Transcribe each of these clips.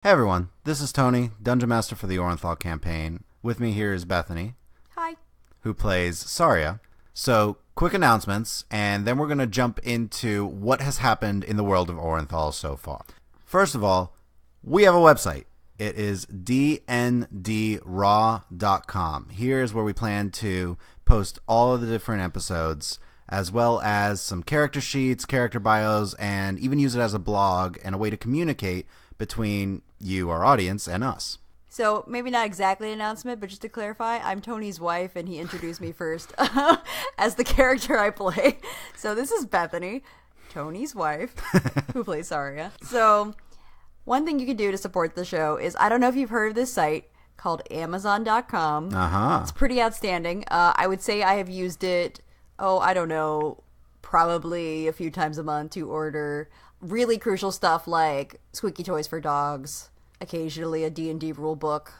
Hey everyone, this is Tony, Dungeon Master for the Orinthal campaign. With me here is Bethany, Hi. who plays Saria. So, quick announcements, and then we're going to jump into what has happened in the world of Orinthal so far. First of all, we have a website. It is dndraw.com. Here's where we plan to post all of the different episodes, as well as some character sheets, character bios, and even use it as a blog and a way to communicate between you, our audience, and us. So, maybe not exactly an announcement, but just to clarify, I'm Tony's wife, and he introduced me first as the character I play. So, this is Bethany, Tony's wife, who plays Saria. So, one thing you can do to support the show is, I don't know if you've heard of this site called Amazon.com. It's pretty outstanding. I would say I have used it, I don't know, probably a few times a month to order really crucial stuff like squeaky toys for dogs, occasionally a D&D rule book.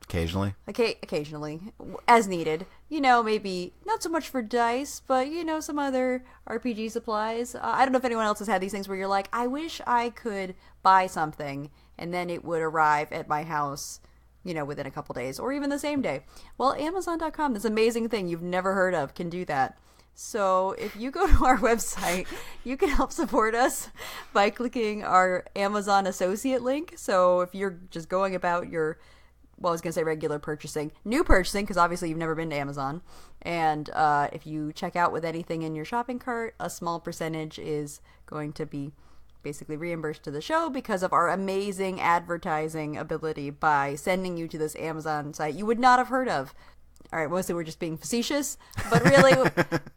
Occasionally? Occasionally, as needed. You know, maybe not so much for dice, but, some other RPG supplies. I don't know if anyone else has had these things where you're like, I wish I could buy something, and then it would arrive at my house, within a couple days, or even the same day. Well, Amazon.com, this amazing thing you've never heard of, can do that. So if you go to our website, you can help support us by clicking our Amazon associate link. So if you're just going about your, I was going to say regular purchasing, new purchasing, because obviously you've never been to Amazon. And if you check out with anything in your shopping cart, a small percentage is going to be basically reimbursed to the show because of our amazing advertising ability by sending you to this Amazon site you would not have heard of. All right, mostly we're just being facetious, but really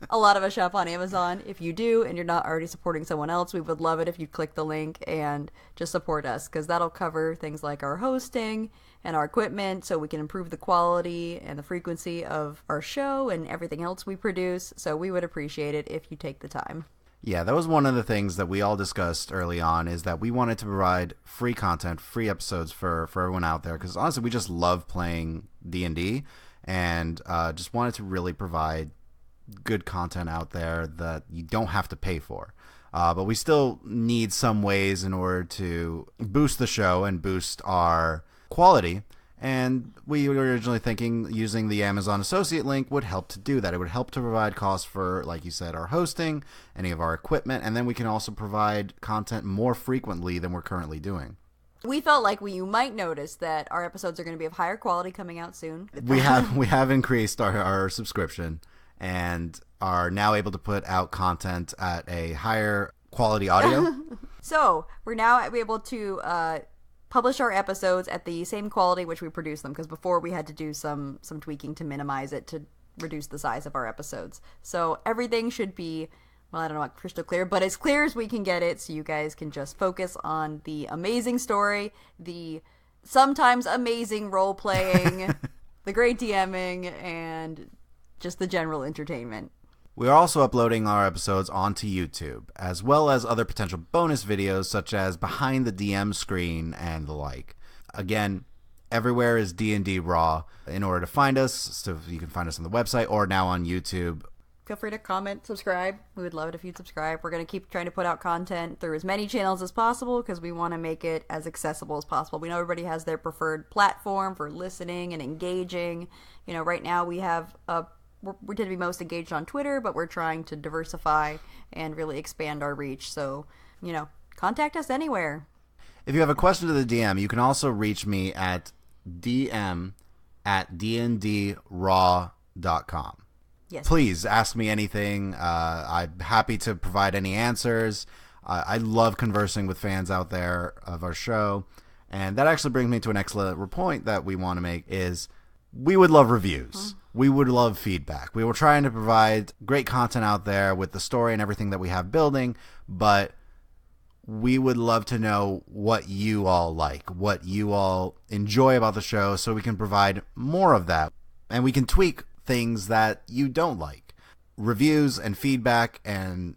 a lot of us shop on Amazon. If you do and you're not already supporting someone else, we would love it if you click the link and just support us, because that'll cover things like our hosting and our equipment, so we can improve the quality and the frequency of our show and everything else we produce. So we would appreciate it if you take the time. Yeah, that was one of the things that we all discussed early on, is that we wanted to provide free content, free episodes for everyone out there, because honestly, we just love playing D&D. And just wanted to really provide good content out there that you don't have to pay for. But we still need some ways in order to boost the show and boost our quality. And we were originally thinking using the Amazon Associate link would help to do that. It would help to provide costs for, like you said, our hosting, any of our equipment, and then we can also provide content more frequently than we're currently doing. We felt like you might notice that our episodes are going to be of higher quality coming out soon. We have increased our subscription and are now able to put out content at a higher quality audio. So we're now able to publish our episodes at the same quality which we produce them, because before we had to do some tweaking to minimize it to reduce the size of our episodes. So everything should be, well, I don't know about crystal clear, but as clear as we can get it, so you guys can just focus on the amazing story, the sometimes amazing role-playing, the great DMing, and just the general entertainment. We are also uploading our episodes onto YouTube, as well as other potential bonus videos such as behind the DM screen and the like. Again, everywhere is D&D Raw. In order to find us, so you can find us on the website or now on YouTube. Feel free to comment, subscribe. We would love it if you'd subscribe. We're going to keep trying to put out content through as many channels as possible because we want to make it as accessible as possible. We know everybody has their preferred platform for listening and engaging. Right now we tend to be most engaged on Twitter, but we're trying to diversify and really expand our reach. So, contact us anywhere. If you have a question to the DM, you can also reach me at dm@dndraw.com. Yes. Please ask me anything. I'm happy to provide any answers. I love conversing with fans out there of our show. And that actually brings me to an excellent point that we want to make is we would love reviews. We would love feedback. We were trying to provide great content out there with the story and everything that we have building, but we would love to know what you all like, what you all enjoy about the show, so we can provide more of that. And we can tweak things that you don't like. Reviews and feedback and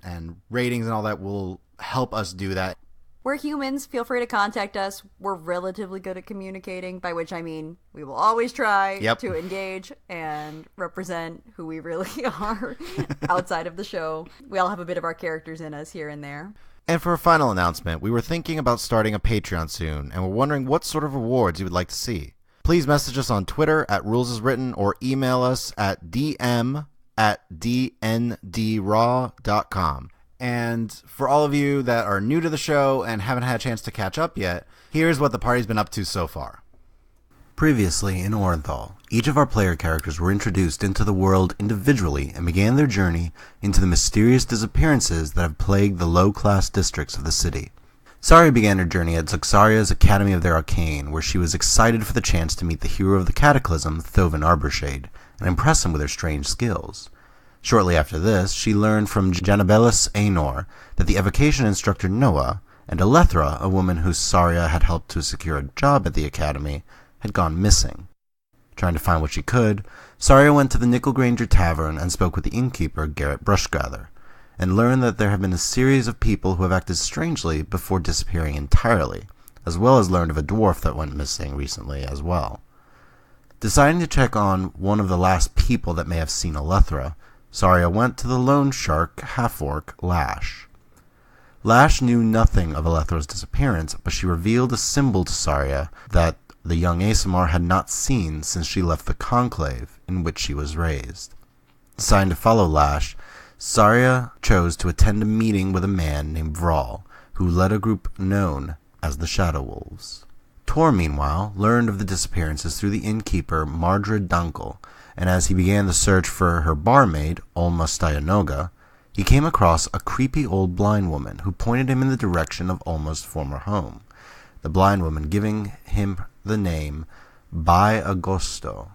ratings and all that will help us do that. We're humans. Feel free to contact us. We're relatively good at communicating, by which I mean we will always try to engage and represent who we really are outside of the show. We all have a bit of our characters in us here and there. And for a final announcement, we were thinking about starting a Patreon soon, and we're wondering what sort of rewards you would like to see. Please message us on Twitter at rulesaswritten or email us at dm@dndraw.com. And for all of you that are new to the show and haven't had a chance to catch up yet, here's what the party's been up to so far. Previously in Orinthal, each of our player characters were introduced into the world individually and began their journey into the mysterious disappearances that have plagued the low-class districts of the city. Saria began her journey at Zuxaria's Academy of the Arcane, where she was excited for the chance to meet the hero of the Cataclysm, Thovin Arborshade, and impress him with her strange skills. Shortly after this, she learned from Janabellus Aenor that the evocation instructor Noah and Alethra, a woman who Saria had helped to secure a job at the academy, had gone missing. Trying to find what she could, Saria went to the Nickel Granger Tavern and spoke with the innkeeper, Garrett Brushgather, and learned that there have been a series of people who have acted strangely before disappearing entirely, as well as learned of a dwarf that went missing recently as well. Deciding to check on one of the last people that may have seen Alethra, Saria went to the lone shark half-orc Lash. Lash knew nothing of Alethra's disappearance, but she revealed a symbol to Saria that the young Asimar had not seen since she left the conclave in which she was raised. Deciding to follow Lash, Saria chose to attend a meeting with a man named Vral, who led a group known as the Shadow Wolves. Tor, meanwhile, learned of the disappearances through the innkeeper Mardred Dunkel, and as he began the search for her barmaid, Olma Stayanoga, he came across a creepy old blind woman who pointed him in the direction of Olma's former home, the blind woman giving him the name By Agosto.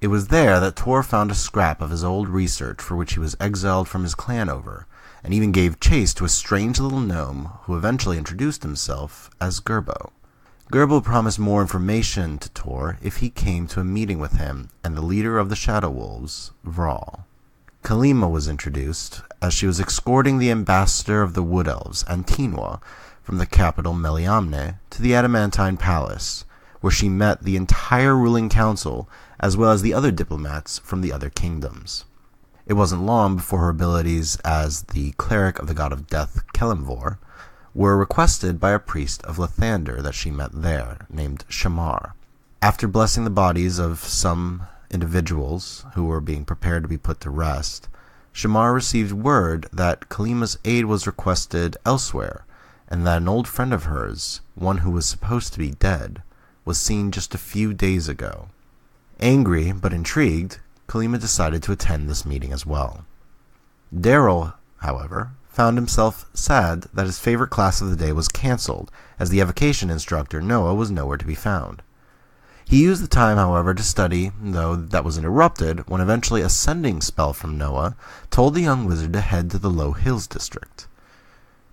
It was there that Tor found a scrap of his old research for which he was exiled from his clan over, and even gave chase to a strange little gnome who eventually introduced himself as Gerbo. Gerbo promised more information to Tor if he came to a meeting with him and the leader of the Shadow Wolves, Vral. Kalima was introduced as she was escorting the ambassador of the Wood Elves, Antinua, from the capital Meliamne to the Adamantine Palace, where she met the entire ruling council as well as the other diplomats from the other kingdoms. It wasn't long before her abilities as the cleric of the god of death, Kelimvor, were requested by a priest of Lathander that she met there, named Shamar. After blessing the bodies of some individuals who were being prepared to be put to rest, Shamar received word that Kalima's aid was requested elsewhere, and that an old friend of hers, one who was supposed to be dead, was seen just a few days ago. Angry but intrigued, Kalima decided to attend this meeting as well. Daryl, however, found himself sad that his favorite class of the day was cancelled, as the evocation instructor Noah was nowhere to be found. He used the time, however, to study, though that was interrupted when eventually a sending spell from Noah told the young wizard to head to the Low Hills district.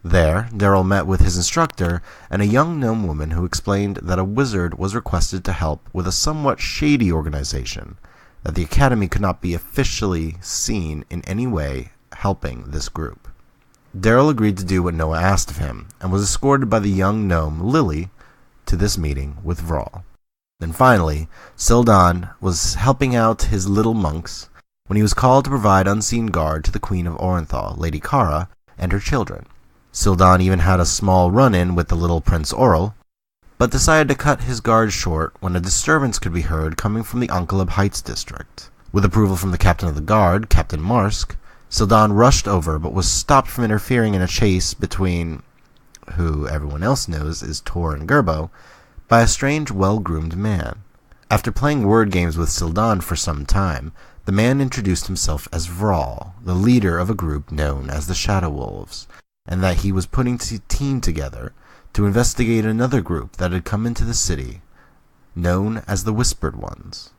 There, Daryl met with his instructor and a young gnome woman who explained that a wizard was requested to help with a somewhat shady organization, that the academy could not be officially seen in any way helping this group. Daryl agreed to do what Noah asked of him, and was escorted by the young gnome Lily to this meeting with Vral. Then finally, Sildan was helping out his little monks when he was called to provide unseen guard to the Queen of Orinthal, Lady Kara, and her children. Sildan even had a small run-in with the little Prince Oral, but decided to cut his guard short when a disturbance could be heard coming from the Unkalib Heights district. With approval from the captain of the guard, Captain Marsk, Sildan rushed over but was stopped from interfering in a chase between, who everyone else knows is Tor and Gerbo, by a strange, well-groomed man. After playing word games with Sildan for some time, the man introduced himself as Vral, the leader of a group known as the Shadow Wolves, and that he was putting a team together to investigate another group that had come into the city, known as the Whispered Ones.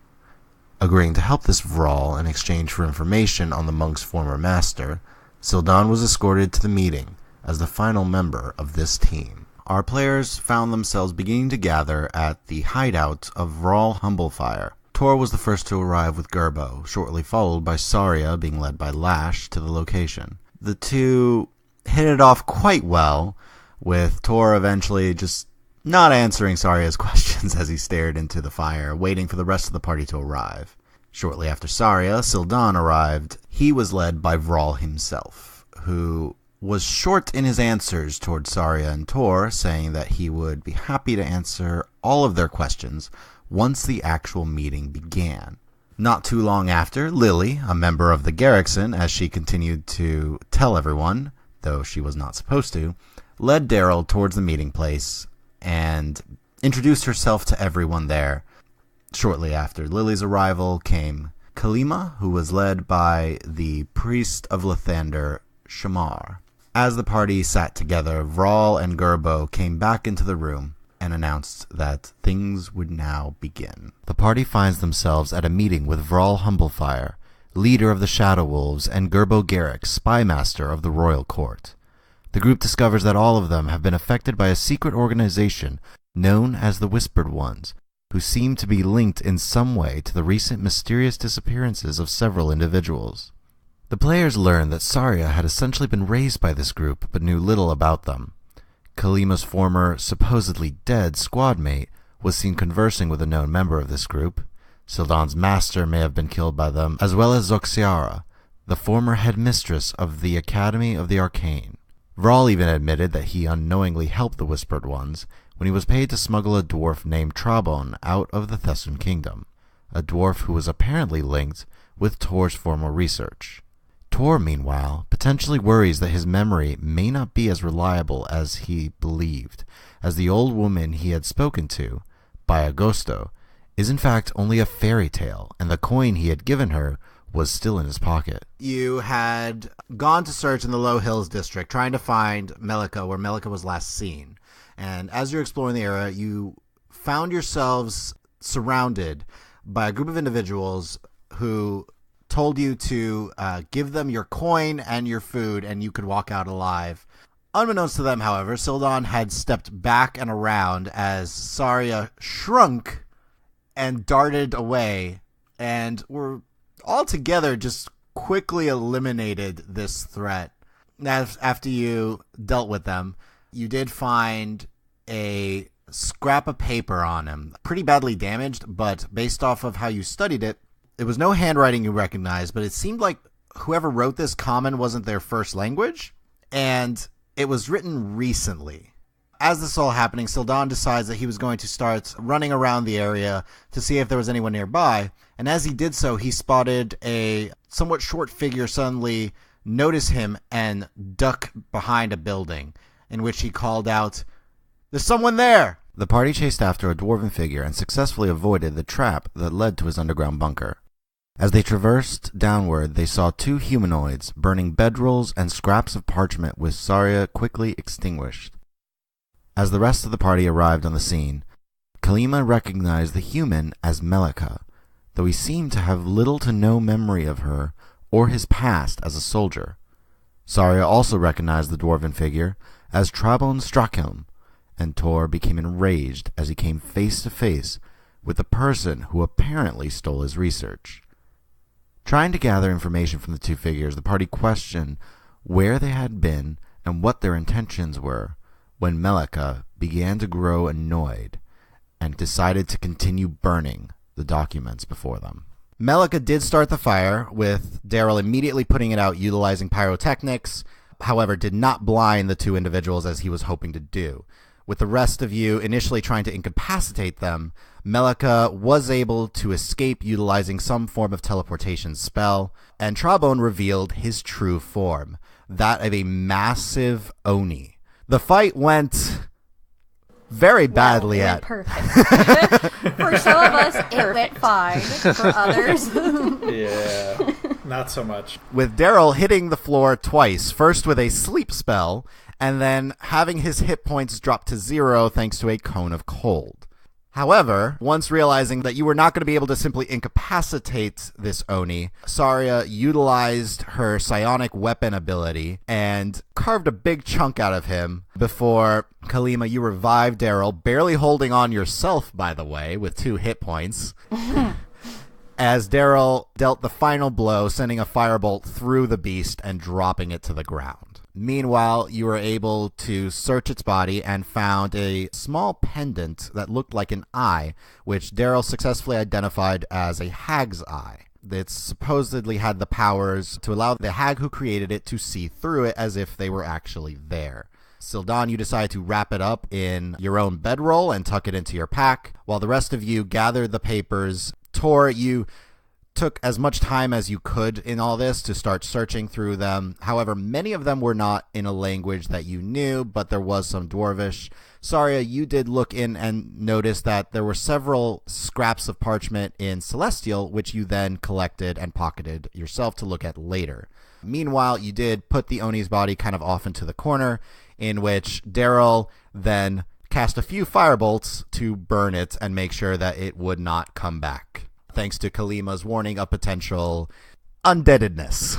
Agreeing to help this Vral in exchange for information on the monk's former master, Sildan was escorted to the meeting as the final member of this team. Our players found themselves beginning to gather at the hideout of Vral Humblefire. Tor was the first to arrive with Gerbo, shortly followed by Saria being led by Lash to the location. The two hit it off quite well, with Tor eventually just not answering Saria's questions as he stared into the fire, waiting for the rest of the party to arrive. Shortly after Saria, Sildan arrived. He was led by Vral himself, who was short in his answers toward Saria and Tor, saying that he would be happy to answer all of their questions once the actual meeting began. Not too long after, Lily, a member of the Garrison, as she continued to tell everyone, though she was not supposed to, led Daryl towards the meeting place and introduced herself to everyone there. Shortly after Lily's arrival came Kalima, who was led by the priest of Lathander, Shamar. As the party sat together, Vral and Gerbo came back into the room and announced that things would now begin. The party finds themselves at a meeting with Vral Humblefire, leader of the Shadow Wolves, and Gerbo Garrick, spymaster of the royal court. The group discovers that all of them have been affected by a secret organization known as the Whispered Ones, who seem to be linked in some way to the recent mysterious disappearances of several individuals. The players learn that Saria had essentially been raised by this group but knew little about them. Kalima's former, supposedly dead squad mate was seen conversing with a known member of this group. Sildan's master may have been killed by them, as well as Zoxiara, the former headmistress of the Academy of the Arcane. Vral even admitted that he unknowingly helped the Whispered Ones when he was paid to smuggle a dwarf named Trabon out of the Thessun Kingdom, a dwarf who was apparently linked with Tor's former research. Tor, meanwhile, potentially worries that his memory may not be as reliable as he believed, as the old woman he had spoken to, by Agosto, is in fact only a fairy tale, and the coin he had given her was still in his pocket. You had gone to search in the Low Hills district, trying to find Melika, where Melika was last seen. And as you're exploring the area, you found yourselves surrounded by a group of individuals who told you to give them your coin and your food, and you could walk out alive. Unbeknownst to them, however, Sildan had stepped back and around as Saria shrunk and darted away, and were altogether just quickly eliminated this threat. After you dealt with them, you did find a scrap of paper on him, pretty badly damaged, but based off of how you studied it, it was no handwriting you recognized, but it seemed like whoever wrote this common wasn't their first language, and it was written recently. As this is all happening, Sildan decides that he was going to start running around the area to see if there was anyone nearby, and as he did so, he spotted a somewhat short figure suddenly notice him and duck behind a building, in which he called out, "There's someone there!" The party chased after a dwarven figure and successfully avoided the trap that led to his underground bunker. As they traversed downward, they saw two humanoids burning bedrolls and scraps of parchment with Saria quickly extinguished. As the rest of the party arrived on the scene, Kalima recognized the human as Melika, though he seemed to have little to no memory of her or his past as a soldier. Saria also recognized the dwarven figure as Trabon Strakhelm, and Tor became enraged as he came face to face with the person who apparently stole his research. Trying to gather information from the two figures, the party questioned where they had been and what their intentions were when Melika began to grow annoyed and decided to continue burning the documents before them. Melika did start the fire, with Daryl immediately putting it out utilizing pyrotechnics, however did not blind the two individuals as he was hoping to do. With the rest of you initially trying to incapacitate them, Melika was able to escape utilizing some form of teleportation spell, and Trabon revealed his true form, that of a massive Oni. The fight went very badly it went perfect. For some of us, it went fine. For others, yeah, not so much. With Daryl hitting the floor twice, first with a sleep spell, and then having his hit points drop to 0 thanks to a cone of cold. However, once realizing that you were not going to be able to simply incapacitate this Oni, Saria utilized her psionic weapon ability and carved a big chunk out of him before, Kalima, you revived Daryl, barely holding on yourself, by the way, with 2 hit points, as Daryl dealt the final blow, sending a firebolt through the beast and dropping it to the ground. Meanwhile, you were able to search its body and found a small pendant that looked like an eye, which Daryl successfully identified as a hag's eye. It supposedly had the powers to allow the hag who created it to see through it as if they were actually there. Sildan, you decide to wrap it up in your own bedroll and tuck it into your pack, while the rest of you gather the papers. Tor, you took as much time as you could in all this to start searching through them. However, many of them were not in a language that you knew, but there was some Dwarvish. Saria, you did look in and notice that there were several scraps of parchment in Celestial, which you then collected and pocketed yourself to look at later. Meanwhile, you did put the Oni's body kind of off into the corner, in which Daryl then cast a few firebolts to burn it and make sure that it would not come back, thanks to Kalima's warning of potential undeadedness.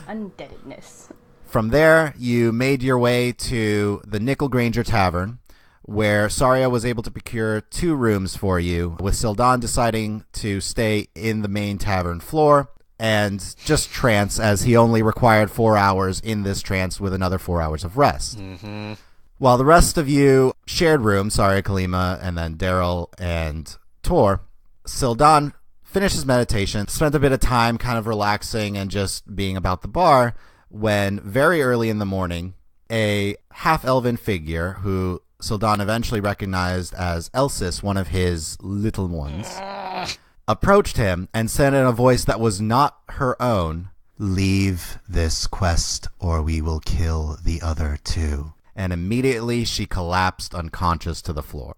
Undeadedness. From there, you made your way to the Nickel Granger Tavern, where Saria was able to procure 2 rooms for you, with Sildan deciding to stay in the main tavern floor and just trance, as he only required 4 hours in this trance with another 4 hours of rest. Mm-hmm. While the rest of you shared rooms, Saria, Kalima, and then Daryl and Tor, Sildan finished his meditation, spent a bit of time kind of relaxing and just being about the bar, when very early in the morning, a half-elven figure, who Sildan eventually recognized as Elsis, one of his little ones, approached him and said in a voice that was not her own, "Leave this quest or we will kill the other 2. And immediately she collapsed unconscious to the floor.